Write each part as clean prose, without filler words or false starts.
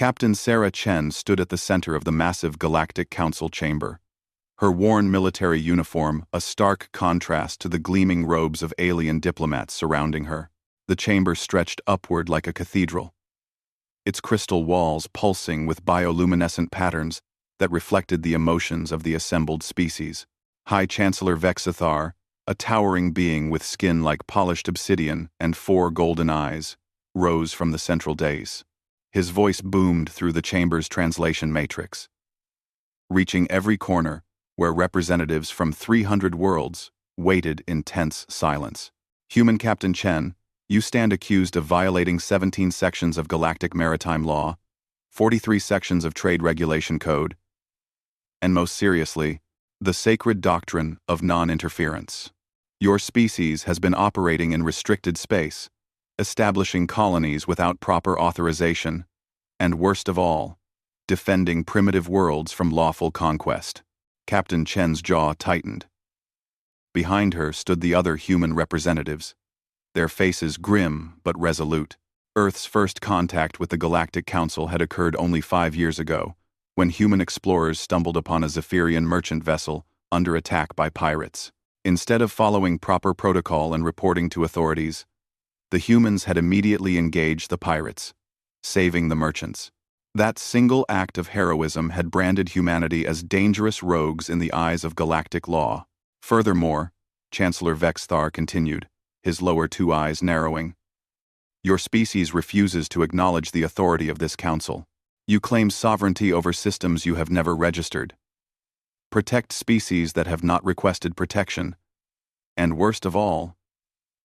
Captain Sarah Chen stood at the center of the massive Galactic Council chamber. Her worn military uniform a stark contrast to the gleaming robes of alien diplomats surrounding her. The chamber stretched upward like a cathedral, its crystal walls pulsing with bioluminescent patterns that reflected the emotions of the assembled species. High Chancellor Vexithar, a towering being with skin like polished obsidian and 4 golden eyes, rose from the central dais. His voice boomed through the chamber's translation matrix, reaching every corner where representatives from 300 worlds waited in tense silence. Human Captain Chen, you stand accused of violating 17 sections of Galactic Maritime Law, 43 sections of Trade Regulation Code, and most seriously, the sacred doctrine of non-interference. Your species has been operating in restricted space, establishing colonies without proper authorization, and worst of all, defending primitive worlds from lawful conquest. Captain Chen's jaw tightened. Behind her stood the other human representatives, their faces grim but resolute. Earth's first contact with the Galactic Council had occurred only 5 years ago, when human explorers stumbled upon a Zephyrian merchant vessel under attack by pirates. Instead of following proper protocol and reporting to authorities, the humans had immediately engaged the pirates, saving the merchants. That single act of heroism had branded humanity as dangerous rogues in the eyes of galactic law. Furthermore, Chancellor Vexthar continued, his lower 2 eyes narrowing, your species refuses to acknowledge the authority of this council. You claim sovereignty over systems you have never registered. Protect species that have not requested protection. And worst of all,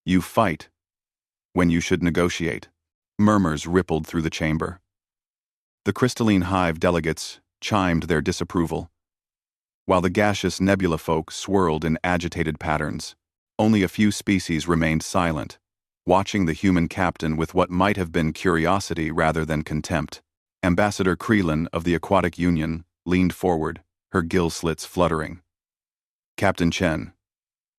you fight when you should negotiate. Murmurs rippled through the chamber. The crystalline hive delegates chimed their disapproval, while the gaseous nebula folk swirled in agitated patterns. Only a few species remained silent, watching the human captain with what might have been curiosity rather than contempt. Ambassador Krelin of the Aquatic Union leaned forward, her gill slits fluttering. Captain Chen,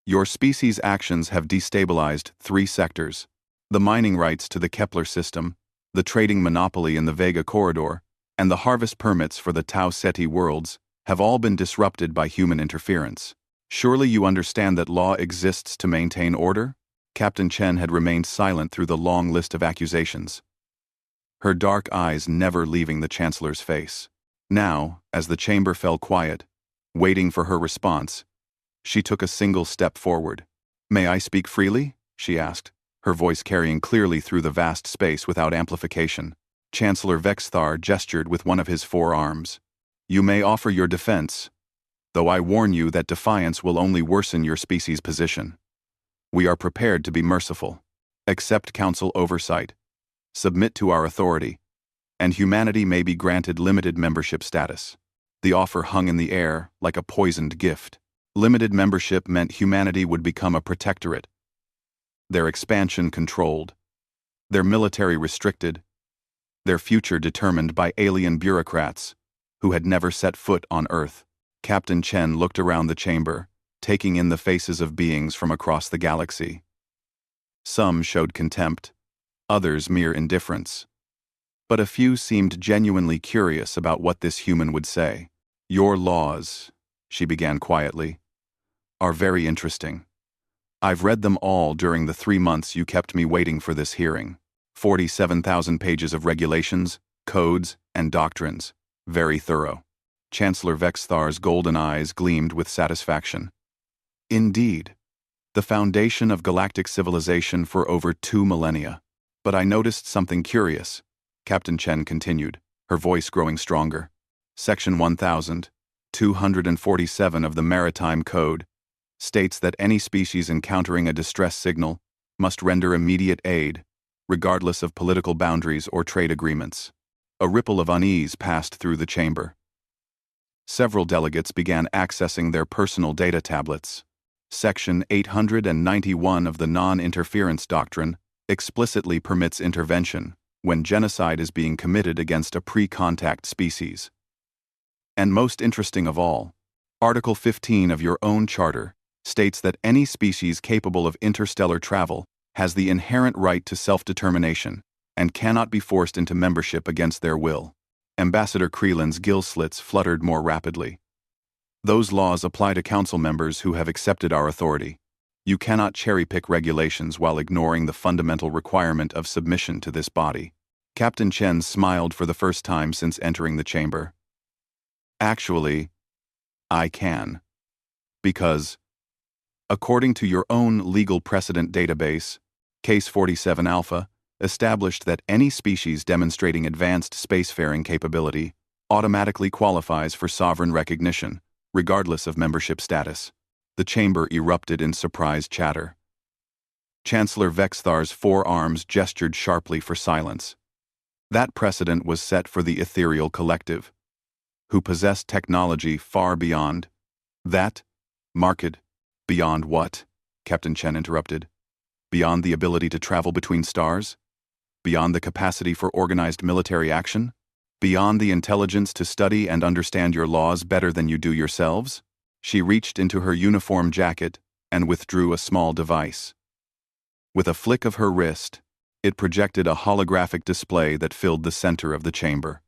your species' actions have destabilized 3 sectors. The mining rights to the Kepler system, the trading monopoly in the Vega corridor, and the harvest permits for the Tau Ceti worlds have all been disrupted by human interference. Surely you understand that law exists to maintain order? Captain Chen had remained silent through the long list of accusations, her dark eyes never leaving the Chancellor's face. Now, as the chamber fell quiet, waiting for her response, she took a single step forward. May I speak freely? She asked, her voice carrying clearly through the vast space without amplification. Chancellor Vexthar gestured with one of his 4 arms. You may offer your defense, though I warn you that defiance will only worsen your species' position. We are prepared to be merciful. Accept council oversight. Submit to our authority, and humanity may be granted limited membership status. The offer hung in the air like a poisoned gift. Limited membership meant humanity would become a protectorate, their expansion controlled, their military restricted, their future determined by alien bureaucrats who had never set foot on Earth. Captain Chen looked around the chamber, taking in the faces of beings from across the galaxy. Some showed contempt, others mere indifference. But a few seemed genuinely curious about what this human would say. Your laws, she began quietly, are very interesting. I've read them all during the 3 months you kept me waiting for this hearing. 47,000 pages of regulations, codes, and doctrines. Very thorough. Chancellor Vexthar's golden eyes gleamed with satisfaction. Indeed, the foundation of galactic civilization for over 2 millennia. But I noticed something curious, Captain Chen continued, her voice growing stronger. Section 1247 of the Maritime Code states that any species encountering a distress signal must render immediate aid, regardless of political boundaries or trade agreements. A ripple of unease passed through the chamber. Several delegates began accessing their personal data tablets. Section 891 of the Non-Interference Doctrine explicitly permits intervention when genocide is being committed against a pre-contact species. And most interesting of all, Article 15 of your own charter states that any species capable of interstellar travel has the inherent right to self-determination and cannot be forced into membership against their will. Ambassador Creelan's gill slits fluttered more rapidly. Those laws apply to council members who have accepted our authority. You cannot cherry-pick regulations while ignoring the fundamental requirement of submission to this body. Captain Chen smiled for the first time since entering the chamber. Actually, I can. Because, according to your own legal precedent database, Case 47 Alpha established that any species demonstrating advanced spacefaring capability automatically qualifies for sovereign recognition, regardless of membership status. The chamber erupted in surprised chatter. Chancellor Vexthar's forearms gestured sharply for silence. That precedent was set for the ethereal collective, who possessed technology far beyond that market. Beyond what? Captain Chen interrupted. Beyond the ability to travel between stars? Beyond the capacity for organized military action? Beyond the intelligence to study and understand your laws better than you do yourselves? She reached into her uniform jacket and withdrew a small device. With a flick of her wrist, it projected a holographic display that filled the center of the chamber.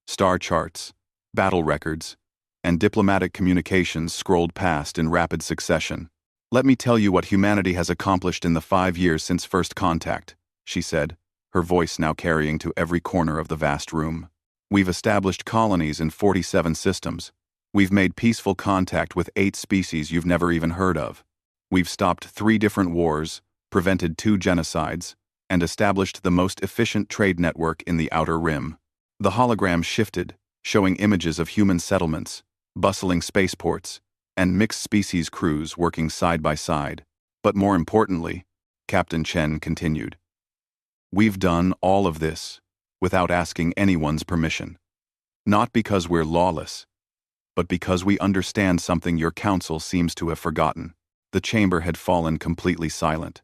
Star charts, battle records, and diplomatic communications scrolled past in rapid succession. Let me tell you what humanity has accomplished in the 5 years since first contact, she said, her voice now carrying to every corner of the vast room. We've established colonies in 47 systems. We've made peaceful contact with 8 species you've never even heard of. We've stopped 3 different wars, prevented 2 genocides, and established the most efficient trade network in the Outer Rim. The hologram shifted, showing images of human settlements, bustling spaceports, and mixed-species crews working side by side. But more importantly, Captain Chen continued, we've done all of this without asking anyone's permission. Not because we're lawless, but because we understand something your council seems to have forgotten. The chamber had fallen completely silent.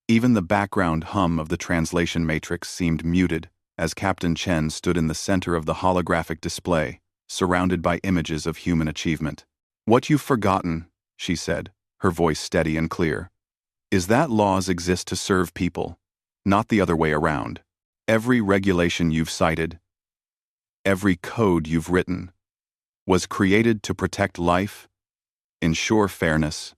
Even the background hum of the translation matrix seemed muted as Captain Chen stood in the center of the holographic display, surrounded by images of human achievement. What you've forgotten, she said, her voice steady and clear, is that laws exist to serve people, not the other way around. Every regulation you've cited, every code you've written, was created to protect life, ensure fairness,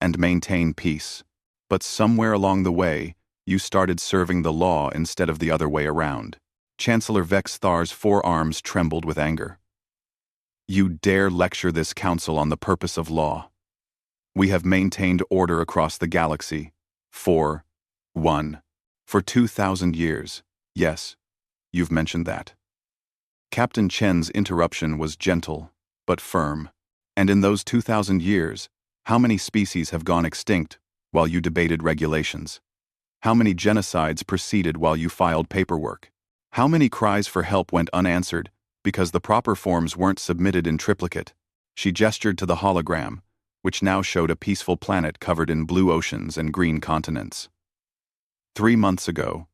and maintain peace. But somewhere along the way, you started serving the law instead of the other way around. Chancellor Vexthar's forearms trembled with anger. You dare lecture this council on the purpose of law? We have maintained order across the galaxy. For 2,000 years. Yes, you've mentioned that. Captain Chen's interruption was gentle, but firm. And in those 2,000 years, how many species have gone extinct while you debated regulations? How many genocides proceeded while you filed paperwork? How many cries for help went unanswered because the proper forms weren't submitted in triplicate? She gestured to the hologram, which now showed a peaceful planet covered in blue oceans and green continents. 3 months ago,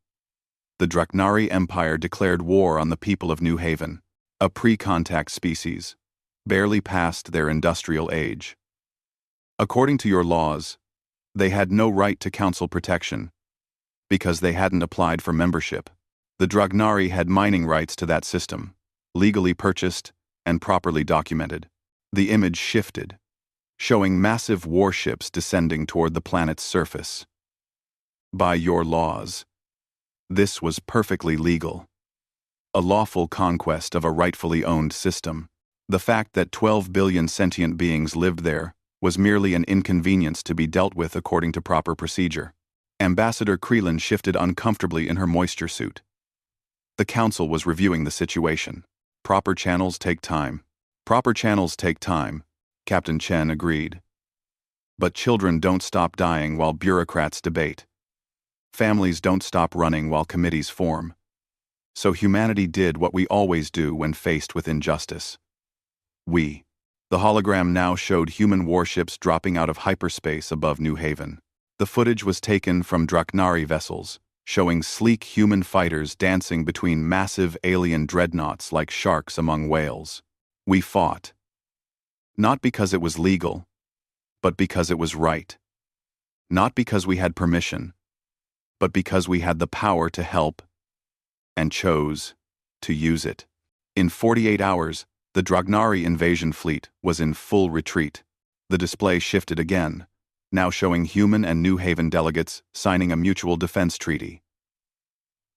the Draknari Empire declared war on the people of New Haven, a pre-contact species, barely past their industrial age. According to your laws, they had no right to council protection because they hadn't applied for membership. The Dragnari had mining rights to that system, legally purchased and properly documented. The image shifted, showing massive warships descending toward the planet's surface. By your laws, this was perfectly legal. A lawful conquest of a rightfully owned system. The fact that 12 billion sentient beings lived there was merely an inconvenience to be dealt with according to proper procedure. Ambassador Creelan shifted uncomfortably in her moisture suit. The council was reviewing the situation. Proper channels take time. Proper channels take time, Captain Chen agreed. But children don't stop dying while bureaucrats debate. Families don't stop running while committees form. So humanity did what we always do when faced with injustice. The hologram now showed human warships dropping out of hyperspace above New Haven. The footage was taken from Draknari vessels, showing sleek human fighters dancing between massive alien dreadnoughts like sharks among whales. We fought. Not because it was legal, but because it was right. Not because we had permission, but because we had the power to help, and chose to use it. In 48 hours, the Dragnari invasion fleet was in full retreat. The display shifted again, now showing human and New Haven delegates signing a mutual defense treaty.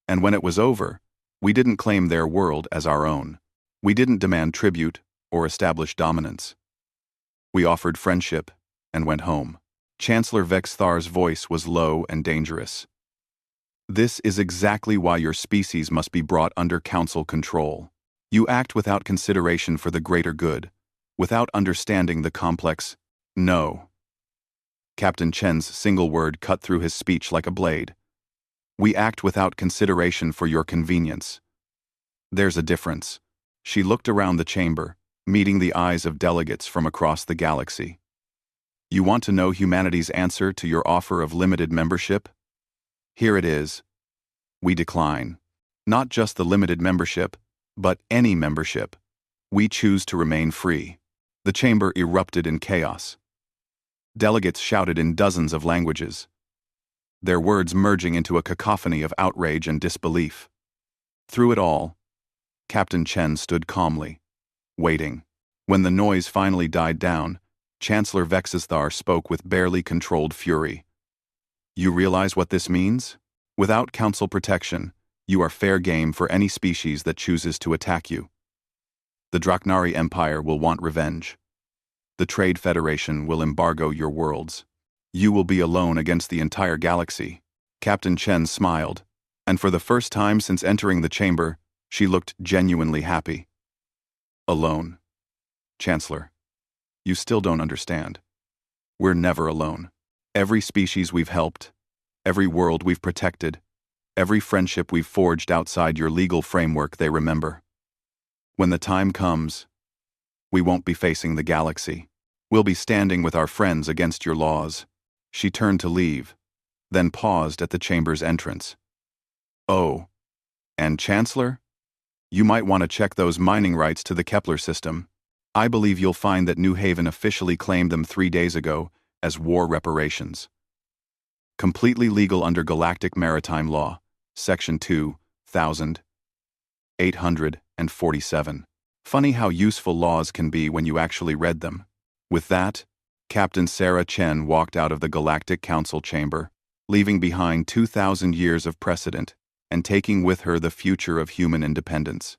And when it was over, we didn't claim their world as our own. We didn't demand tribute or establish dominance. We offered friendship and went home. Chancellor Vexthar's voice was low and dangerous. This is exactly why your species must be brought under council control. You act without consideration for the greater good, without understanding the complex no. Captain Chen's single word cut through his speech like a blade. We act without consideration for your convenience. There's a difference. She looked around the chamber, meeting the eyes of delegates from across the galaxy. You want to know humanity's answer to your offer of limited membership? Here it is. We decline. Not just the limited membership, but any membership. We choose to remain free. The chamber erupted in chaos. Delegates shouted in dozens of languages, their words merging into a cacophony of outrage and disbelief. Through it all, Captain Chen stood calmly, waiting. When the noise finally died down, Chancellor Vexthar spoke with barely controlled fury. You realize what this means? Without council protection, you are fair game for any species that chooses to attack you. The Dragnari Empire will want revenge. The Trade Federation will embargo your worlds. You will be alone against the entire galaxy. Captain Chen smiled, and for the first time since entering the chamber, she looked genuinely happy. Alone. Chancellor, you still don't understand. We're never alone. Every species we've helped, every world we've protected, every friendship we've forged outside your legal framework they remember. When the time comes, we won't be facing the galaxy. We'll be standing with our friends against your laws. She turned to leave, then paused at the chamber's entrance. Oh, and Chancellor? You might want to check those mining rights to the Kepler system. I believe you'll find that New Haven officially claimed them 3 days ago as war reparations. Completely legal under Galactic Maritime Law, Section 2847. Funny how useful laws can be when you actually read them. With that, Captain Sarah Chen walked out of the Galactic Council chamber, leaving behind 2,000 years of precedent and taking with her the future of human independence.